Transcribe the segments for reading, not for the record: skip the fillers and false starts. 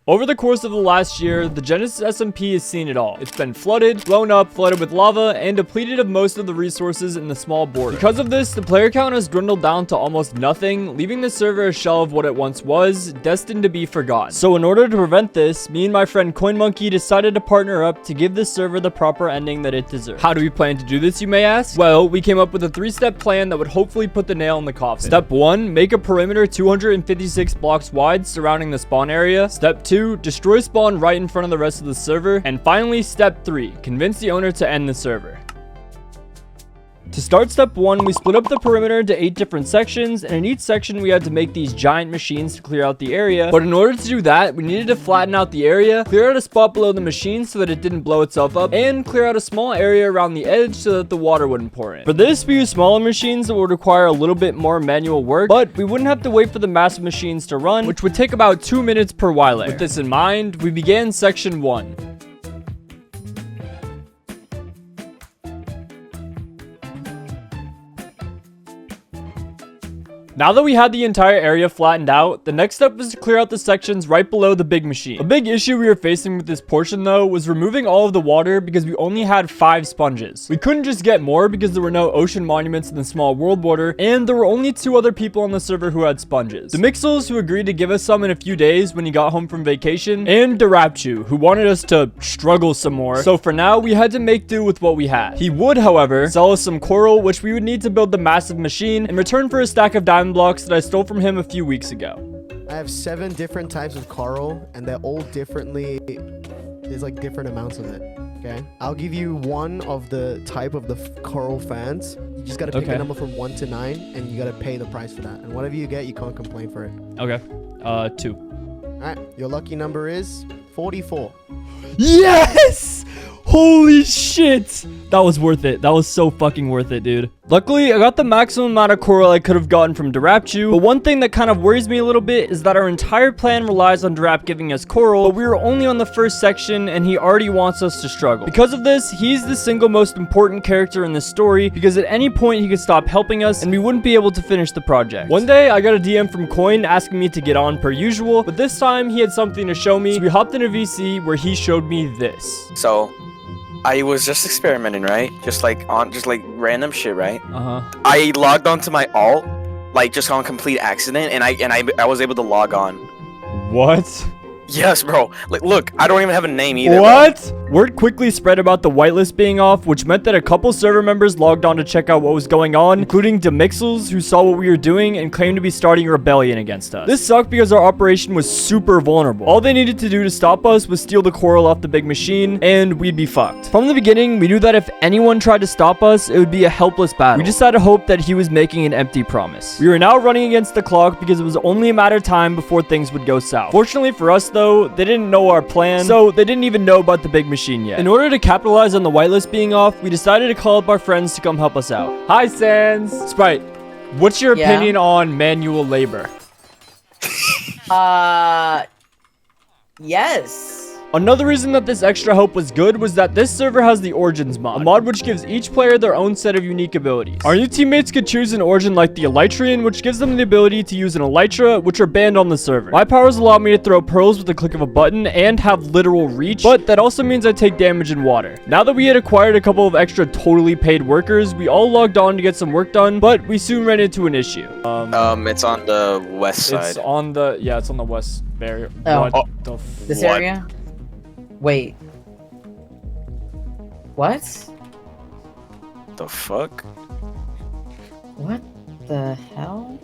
Over the course of the last year, the Genesis SMP has seen it all. It's been flooded, blown up, flooded with lava, and depleted of most of the resources in the small border. Because of this, the player count has dwindled down to almost nothing, leaving the server a shell of what it once was, destined to be forgotten. So in order to prevent this, me and my friend CoinMonkey decided to partner up to give this server the proper ending that it deserves. How do we plan to do this, you may ask? Well, we came up with a 3-step plan that would hopefully put the nail in the coffin. Step 1, make a perimeter 256 blocks wide surrounding the spawn area. Step 2, destroy spawn right in front of the rest of the server. And finally, step 3, convince the owner to end the server. To start step 1, we split up the perimeter into 8 different sections, and in each section we had to make these giant machines to clear out the area. But in order to do that, we needed to flatten out the area, clear out a spot below the machine so that it didn't blow itself up, and clear out a small area around the edge so that the water wouldn't pour in. For this, we used smaller machines that would require a little bit more manual work, but we wouldn't have to wait for the massive machines to run, which would take about 2 minutes per Y layer. With this in mind, we began section 1. Now that we had the entire area flattened out, the next step was to clear out the sections right below the big machine. A big issue we were facing with this portion though was removing all of the water because we only had 5 sponges. We couldn't just get more because there were no ocean monuments in the small world border, and there were only 2 other people on the server who had sponges. The Mixels, who agreed to give us some in a few days when he got home from vacation, and Darapchu, who wanted us to struggle some more. So for now, we had to make do with what we had. He would, however, sell us some coral, which we would need to build the massive machine in return for a stack of diamond blocks that I stole from him a few weeks ago. I have 7 different types of coral, and they're all differently. There's like different amounts of it. Okay, I'll give you one of the type of the coral fans. You just gotta pick a number from 1 to 9, and you gotta pay the price for that. And whatever you get, you can't complain for it. Okay, 2. All right, your lucky number is 44. Yes! Holy shit! That was worth it. That was so fucking worth it, dude. Luckily, I got the maximum amount of coral I could have gotten from Darapchu, but one thing that kind of worries me a little bit is that our entire plan relies on Darap giving us coral, but we were only on the first section and he already wants us to struggle. Because of this, he's the single most important character in this story because at any point he could stop helping us and we wouldn't be able to finish the project. One day, I got a DM from Coin asking me to get on per usual, but this time he had something to show me, so we hopped in a VC where he showed me this. So, I was just experimenting, right? Just like random shit, right? I logged onto my alt, like just on complete accident, and I was able to log on. What? Yes, bro. Like, look, I don't even have a name either. What? Bro. Word quickly spread about the whitelist being off, which meant that a couple server members logged on to check out what was going on, including Demixels, who saw what we were doing and claimed to be starting a rebellion against us. This sucked because our operation was super vulnerable. All they needed to do to stop us was steal the coral off the big machine, and we'd be fucked. From the beginning, we knew that if anyone tried to stop us, it would be a helpless battle. We just had to hope that he was making an empty promise. We were now running against the clock because it was only a matter of time before things would go south. Fortunately for us, though, they didn't know our plan, so they didn't even know about the big machine yet. In order to capitalize on the whitelist being off, we decided to call up our friends to come help us out. Hi, Sans. Sprite, what's your opinion on manual labor? Yes. Another reason that this extra help was good was that this server has the Origins mod, a mod which gives each player their own set of unique abilities. Our new teammates could choose an Origin like the Elytrian, which gives them the ability to use an Elytra, which are banned on the server. My powers allow me to throw pearls with the click of a button and have literal reach, but that also means I take damage in water. Now that we had acquired a couple of extra totally paid workers, we all logged on to get some work done, but we soon ran into an issue. It's on the west side. It's on the west barrier. Oh. What the This area? Wait. What? The fuck? What the hell?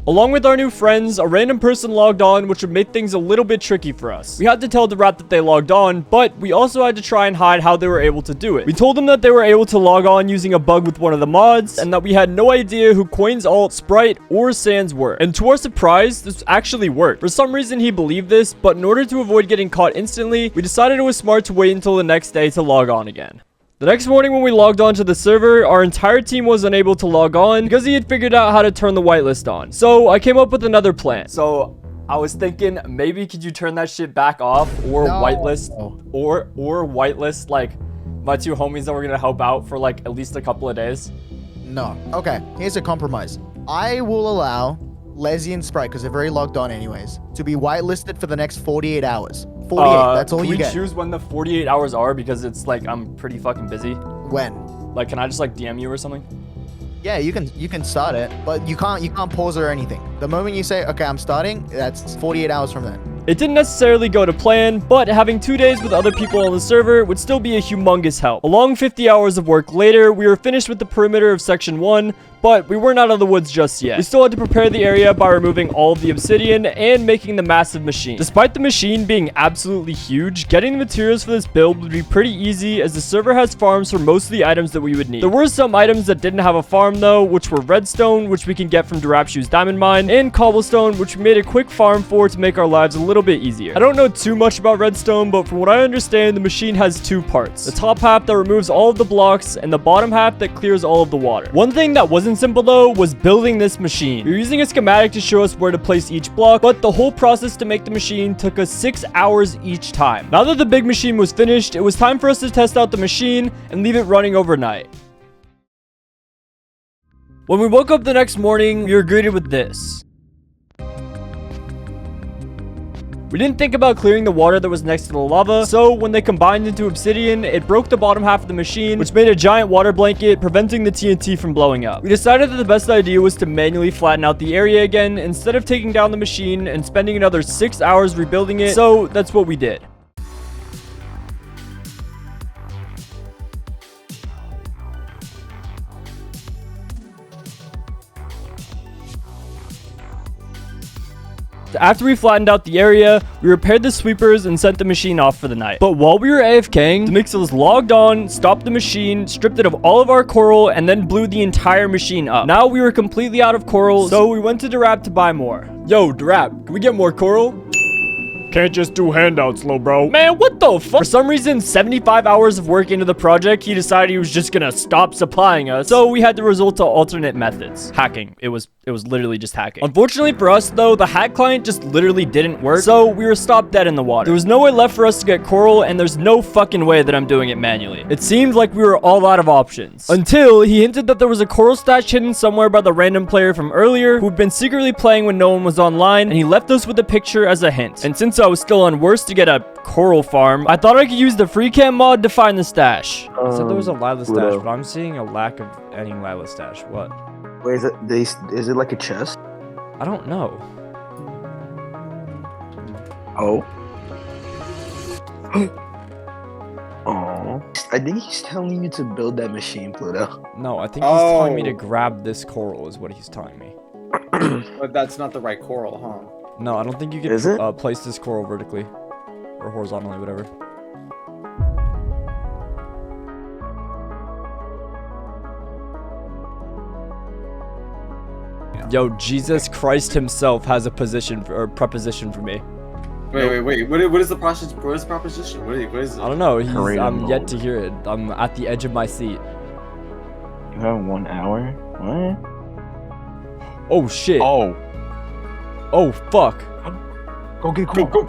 Along with our new friends, a random person logged on, which would make things a little bit tricky for us. We had to tell the rat that they logged on, but we also had to try and hide how they were able to do it. We told them that they were able to log on using a bug with one of the mods, and that we had no idea who Coin's alt, Sprite, or Sans were. And to our surprise, this actually worked. For some reason, he believed this, but in order to avoid getting caught instantly, we decided it was smart to wait until the next day to log on again. The next morning when we logged on to the server, our entire team was unable to log on because he had figured out how to turn the whitelist on. So I came up with another plan. So I was thinking, maybe could you turn that shit back off or whitelist or whitelist like my 2 homies that were gonna help out for like at least a couple of days? No. Okay, here's a compromise. I will allow Leslie and Sprite, because they're very logged on anyways, to be whitelisted for the next 48 hours. 48, that's all you get. Can we choose when the 48 hours are? Because it's like, I'm pretty fucking busy. When? Like, can I just like DM you or something? Yeah, you can start it, but you can't pause it or anything. The moment you say, okay, I'm starting, that's 48 hours from then. It didn't necessarily go to plan, but having 2 days with other people on the server would still be a humongous help. A long 50 hours of work later, we were finished with the perimeter of Section 1, but we weren't out of the woods just yet. We still had to prepare the area by removing all of the obsidian and making the massive machine. Despite the machine being absolutely huge, getting the materials for this build would be pretty easy as the server has farms for most of the items that we would need. There were some items that didn't have a farm though, which were redstone, which we can get from Durapshoe's diamond mine, and cobblestone, which we made a quick farm for to make our lives a little bit easier. I don't know too much about redstone, but from what I understand, the machine has two parts. The top half that removes all of the blocks, and the bottom half that clears all of the water. One thing that wasn't simple though was building this machine. We were using a schematic to show us where to place each block, but the whole process to make the machine took us 6 hours each time. Now that the big machine was finished, it was time for us to test out the machine and leave it running overnight. When we woke up the next morning, we were greeted with this. We didn't think about clearing the water that was next to the lava, so when they combined into obsidian, it broke the bottom half of the machine, which made a giant water blanket, preventing the TNT from blowing up. We decided that the best idea was to manually flatten out the area again, instead of taking down the machine and spending another 6 hours rebuilding it, so that's what we did. After we flattened out the area, we repaired the sweepers and sent the machine off for the night. But while we were AFKing, the Mixels logged on, stopped the machine, stripped it of all of our coral, and then blew the entire machine up. Now we were completely out of coral, so we went to Durap to buy more. Yo, Durap, can we get more coral? Can't just do handouts, little bro. Man, what the fuck? For some reason, 75 hours of work into the project, he decided he was just gonna stop supplying us. So we had to resort to alternate methods. Hacking. It was literally just hacking. Unfortunately for us, though, the hack client just literally didn't work. So we were stopped dead in the water. There was no way left for us to get coral, and there's no fucking way that I'm doing it manually. It seemed like we were all out of options. Until he hinted that there was a coral stash hidden somewhere by the random player from earlier who'd been secretly playing when no one was online, and he left us with a picture as a hint. And since I was still on worst to get a coral farm, I thought I could use the free cam mod to find the stash. He said there was a Lila stash, but I'm seeing a lack of any Lila stash. What? Wait, is it like a chest? I don't know. Oh. Oh. I think he's telling you to build that machine, Pluto. No, I think he's telling me to grab this coral is what he's telling me. But that's not the right coral, huh? No, I don't think you can place this coral vertically or horizontally, whatever. Yo, Jesus Christ himself has a position or preposition for me. Wait. What is the process? What is the proposition? What is it? I don't know. I'm yet to hear it. I'm at the edge of my seat. You have 1 hour? What? Oh shit. Oh fuck. Go get cool. Go.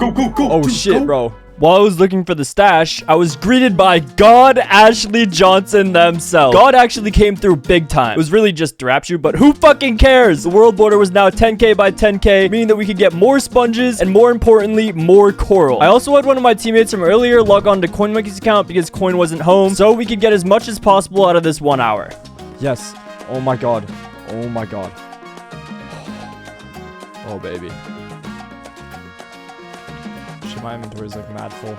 Oh shit, bro. While I was looking for the stash, I was greeted by God Ashley Johnson themselves. God actually came through big time. It was really just Durapshoe, but who fucking cares? The world border was now 10k by 10k, meaning that we could get more sponges and more importantly, more coral. I also had one of my teammates from earlier log on to CoinMonkey's account because Coin wasn't home, so we could get as much as possible out of this 1 hour. Yes. Oh my god. Oh my god. Oh baby. Shit, my inventory is like mad full.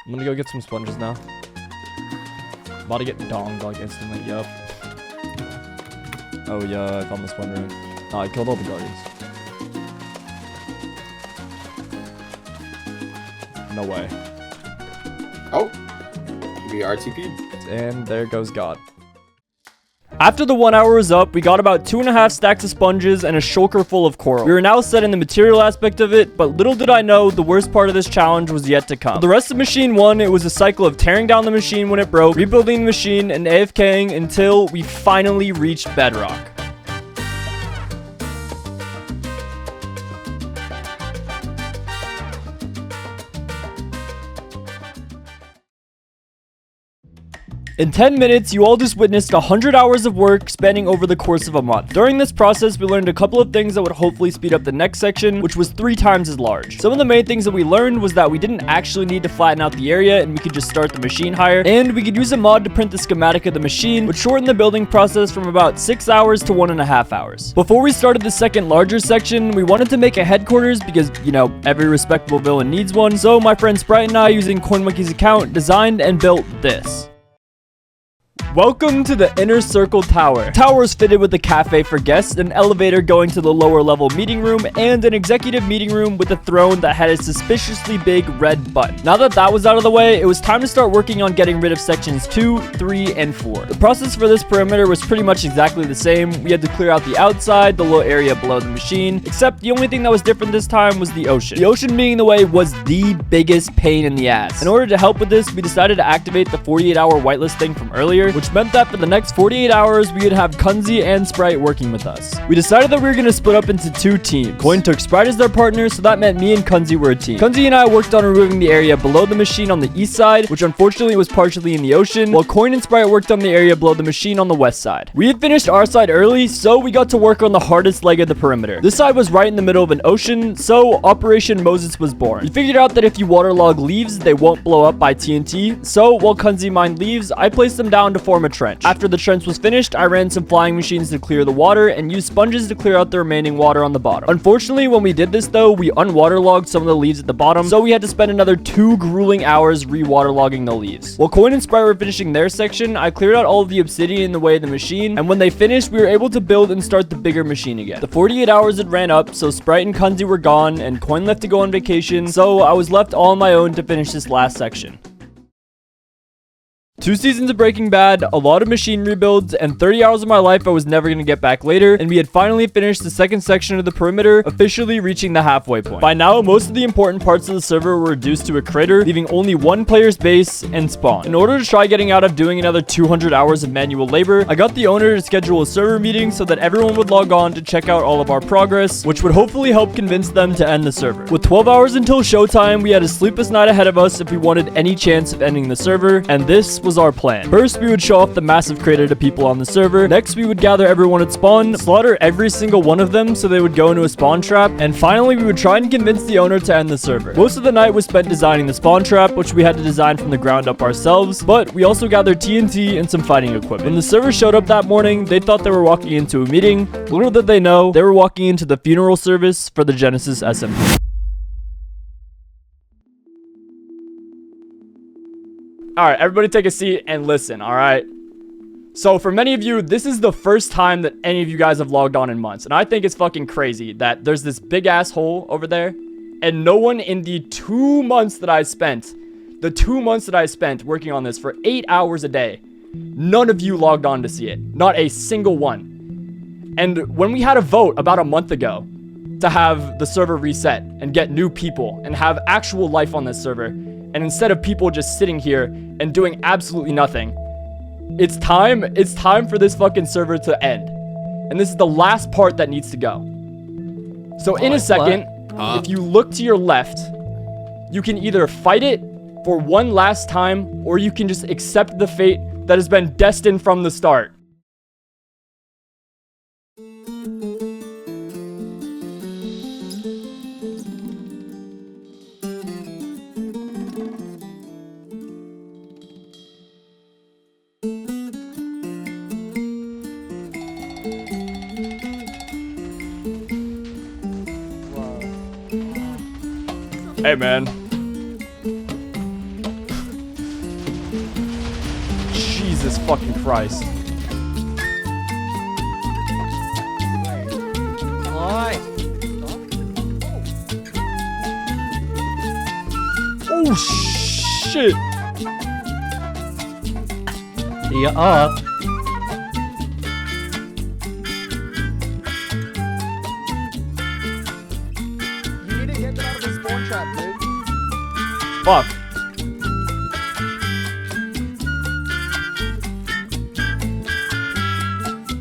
I'm gonna go get some sponges now. About to get donged like instantly, yup. Oh yeah, I found the sponge room. No, I killed all the guardians. No way. Oh. We RTP'd. And there goes God. After the 1 hour was up, we got about 2.5 stacks of sponges and a shulker full of coral. We were now set in the material aspect of it, but little did I know the worst part of this challenge was yet to come. For the rest of machine 1, it was a cycle of tearing down the machine when it broke, rebuilding the machine, and AFKing until we finally reached bedrock. In 10 minutes, you all just witnessed 100 hours of work spanning over the course of a month. During this process, we learned a couple of things that would hopefully speed up the next section, which was 3 times as large. Some of the main things that we learned was that we didn't actually need to flatten out the area and we could just start the machine higher, and we could use a mod to print the schematic of the machine, which shortened the building process from about 6 hours to 1.5 hours. Before we started the second larger section, we wanted to make a headquarters because, you know, every respectable villain needs one. So my friend Sprite and I, using CoinMonkey's account, designed and built this. Welcome to the Inner Circle Tower. Tower is fitted with a cafe for guests, an elevator going to the lower level meeting room, and an executive meeting room with a throne that had a suspiciously big red button. Now that that was out of the way, it was time to start working on getting rid of sections 2, 3, and 4. The process for this perimeter was pretty much exactly the same. We had to clear out the outside, the little area below the machine, except the only thing that was different this time was the ocean. The ocean being in the way was the biggest pain in the ass. In order to help with this, we decided to activate the 48-hour whitelist thing from earlier, which meant that for the next 48 hours, we would have Kunzi and Sprite working with us. We decided that we were going to split up into 2 teams. Coin took Sprite as their partner, so that meant me and Kunzi were a team. Kunzi and I worked on removing the area below the machine on the east side, which unfortunately was partially in the ocean, while Coin and Sprite worked on the area below the machine on the west side. We had finished our side early, so we got to work on the hardest leg of the perimeter. This side was right in the middle of an ocean, so Operation Moses was born. We figured out that if you waterlog leaves, they won't blow up by TNT, so while Kunzi mined leaves, I placed them down to form a trench. After the trench was finished, I ran some flying machines to clear the water and used sponges to clear out the remaining water on the bottom. Unfortunately, when we did this though, we unwaterlogged some of the leaves at the bottom, so we had to spend another 2 grueling hours re-waterlogging the leaves. While Coin and Sprite were finishing their section, I cleared out all of the obsidian in the way of the machine, and when they finished, we were able to build and start the bigger machine again. The 48 hours had ran up, so Sprite and Kunzi were gone, and Coin left to go on vacation, so I was left all on my own to finish this last section. 2 seasons of Breaking Bad, a lot of machine rebuilds, and 30 hours of my life I was never going to get back later, and we had finally finished the second section of the perimeter, officially reaching the halfway point. By now, most of the important parts of the server were reduced to a crater, leaving only 1 player's base and spawn. In order to try getting out of doing another 200 hours of manual labor, I got the owner to schedule a server meeting so that everyone would log on to check out all of our progress, which would hopefully help convince them to end the server. With 12 hours until showtime, we had a sleepless night ahead of us if we wanted any chance of ending the server, and this was our plan. First, we would show off the massive crater to people on the server. Next, we would gather everyone at spawn, slaughter every single one of them so they would go into a spawn trap, and finally, we would try and convince the owner to end the server. Most of the night was spent designing the spawn trap, which we had to design from the ground up ourselves, but we also gathered TNT and some fighting equipment. When the server showed up that morning, they thought they were walking into a meeting. Little did they know, they were walking into the funeral service for the Genesis SMP. Alright, everybody take a seat and listen, alright? So for many of you, this is the first time that any of you guys have logged on in months. And I think it's fucking crazy that there's this big ass hole over there. And no one in the 2 months that I spent, working on this for 8 hours a day, none of you logged on to see it. Not a single one. And when we had a vote about a month ago to have the server reset and get new people and have actual life on this server, and instead of people just sitting here and doing absolutely nothing, it's time for this fucking server to end. And this is the last part that needs to go. So in a second, if you look to your left, you can either fight it for one last time, or you can just accept the fate that has been destined from the start. Hey, man. Jesus fucking Christ. Oh, shit. Yeah. Fuck.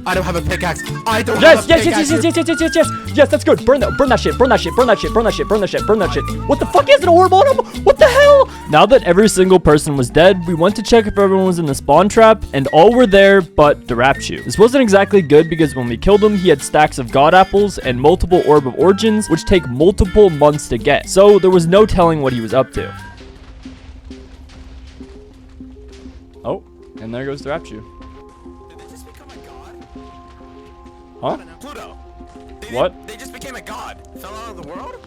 I don't have a pickaxe. I don't Yes, have a yes, pickaxe. yes, that's good. Burn that shit. Burn that shit. What the fuck is an orb on him? What the hell? Now that every single person was dead, we went to check if everyone was in the spawn trap, and all were there but Darapchu. This wasn't exactly good because when we killed him, he had stacks of god apples and multiple orb of origins, which take multiple months to get. So there was no telling what he was up to. Oh, and there goes Darapchu. Did they just become a god? Huh? Pluto. What? They just became a god. Fell out of the world?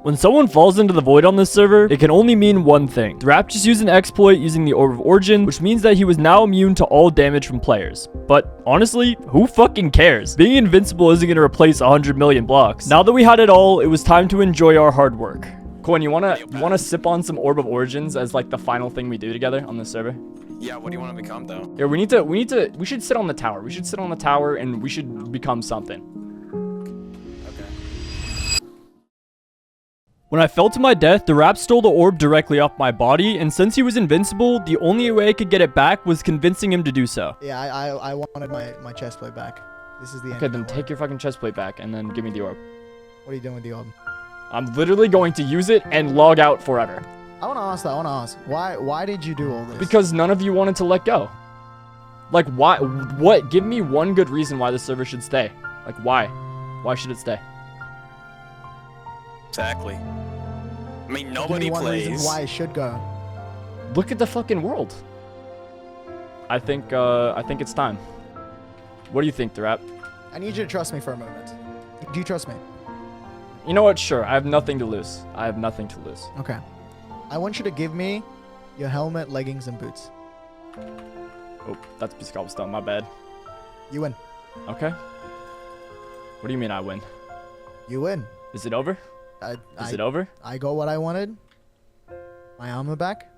When someone falls into the void on this server, it can only mean one thing. Drap just used an exploit using the Orb of Origin, which means that he was now immune to all damage from players. But honestly, who fucking cares? Being invincible isn't going to replace 100 million blocks. Now that we had it all, it was time to enjoy our hard work. Coin, you wanna sip on some Orb of Origins as like the final thing we do together on this server? Yeah, what do you want to become though? Yeah, we should sit on the tower. We should sit on the tower and we should become something. When I fell to my death, the rap stole the orb directly off my body, and since he was invincible, the only way I could get it back was convincing him to do so. Yeah, I wanted my chest plate back. This is the end. Okay, then take your fucking chest plate back and then give me the orb. What are you doing with the orb? I'm literally going to use it and log out forever. I want to ask. Why did you do all this? Because none of you wanted to let go. Like, why? What? Give me one good reason why the server should stay. Like, why? Why should it stay? Exactly. I mean, Give nobody me one reason plays. why it should go. Look at the fucking world. I think it's time. What do you think, Thrap? I need you to trust me for a moment. Do you trust me? You know what? Sure. I have nothing to lose. Okay. I want you to give me your helmet, leggings, and boots. Oh, that's a piece of cobblestone. My bad. You win. Okay. What do you mean I win? You win. Is it over? Is it over? I got what I wanted. My armor back.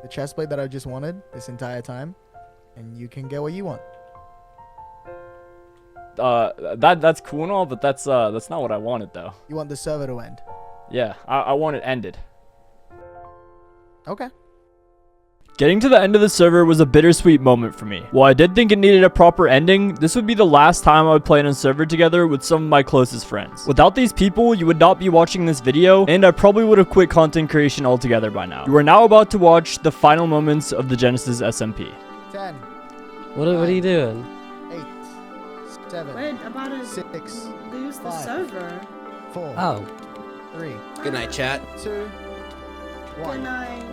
The chest plate that I just wanted this entire time. And you can get what you want. That's cool and all, but that's not what I wanted though. You want the server to end. Yeah, I want it ended. Okay. Getting to the end of the server was a bittersweet moment for me. While I did think it needed a proper ending, this would be the last time I would play in a server together with some of my closest friends. Without these people, you would not be watching this video, and I probably would have quit content creation altogether by now. You are now about to watch the final moments of the Genesis SMP. 10. What are you doing? 8. 7. Wait, about to 6. lose the 5. server. 4. Oh. 3. Good night, chat. 2. Good 1. night.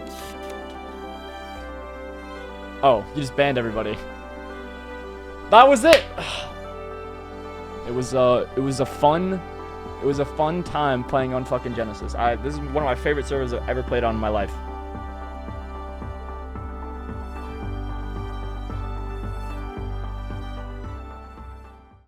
Oh, you just banned everybody. That was it. It was a fun time playing on fucking Genesis. This is one of my favorite servers I've ever played on in my life.